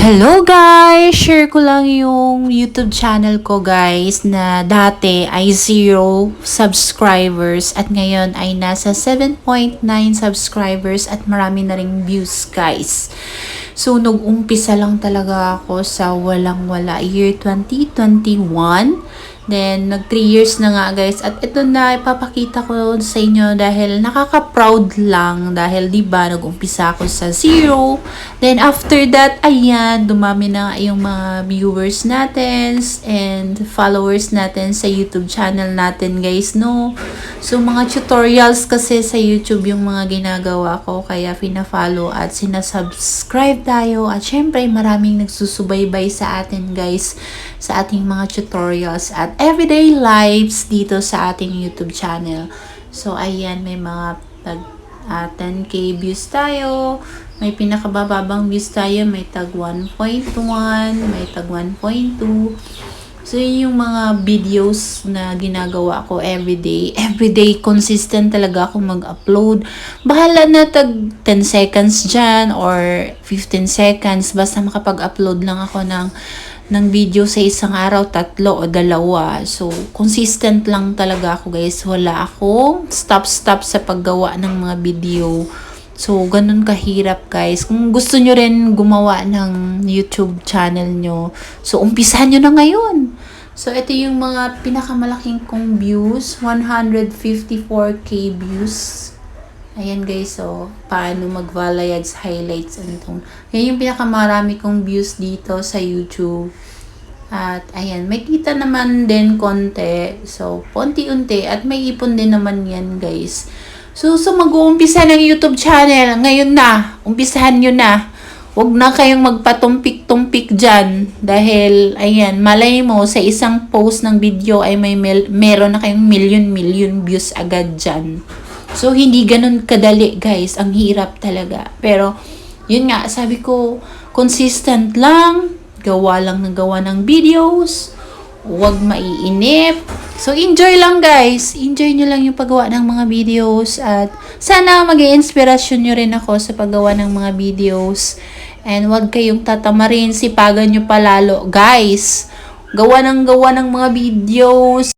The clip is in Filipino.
Hello guys! Share ko lang yung YouTube channel ko guys na dati ay 0 subscribers at ngayon ay nasa 7.9 subscribers at marami na ring views guys. So nag-umpisa lang talaga ako sa walang-wala year 2021. Then, nag 3 years na nga guys. At ito na, ipapakita ko sa inyo dahil nakaka-proud lang. Dahil, diba, nag-umpisa ako sa 0. Then, after that, ayan, dumami na yung mga viewers natin and followers natin sa YouTube channel natin guys, no? So, mga tutorials kasi sa YouTube yung mga ginagawa ko. Kaya, pina-follow at sinasubscribe tayo. At syempre, maraming nagsusubaybay sa atin guys sa ating mga tutorials at everyday lives dito sa ating YouTube channel. So, ayan, may mga 10k views tayo. May pinakabababang views tayo. May tag 1.1, may tag 1.2. So, yun yung mga videos na ginagawa ko everyday. Everyday, consistent talaga ako mag-upload. Bahala na tag 10 seconds dyan or 15 seconds. Basta makapag-upload lang ako ng video sa isang araw, 3 o 2. So, consistent lang talaga ako guys. Wala akong stop sa paggawa ng mga video. So, ganun kahirap guys. Kung gusto nyo rin gumawa ng YouTube channel nyo, so, umpisahan nyo na ngayon. So, ito yung mga pinakamalaking kong views. 154k views. Ayan guys, so, paano mag-valayads, highlights, and tone. Yan yung pinakamarami kong views dito sa YouTube. At, ayan, may kita naman din konti. So, unti-unti. At may ipon din naman yan guys. So mag-uumpisa ng YouTube channel. Ngayon na. Umpisahan nyo na. Huwag na kayong magpatumpik-tumpik dyan. Dahil, ayan, malay mo, sa isang post ng video ay meron na kayong million views agad dyan. So, hindi ganun kadali, guys. Ang hirap talaga. Pero, yun nga, sabi ko, consistent lang. Gawa lang ng gawa ng videos. Huwag maiinip. So, enjoy lang, guys. Enjoy nyo lang yung paggawa ng mga videos. At sana mag-i-inspirasyon nyo rin ako sa paggawa ng mga videos. And huwag kayong tatamarin. Sipagan nyo palalo. Guys, gawa ng mga videos.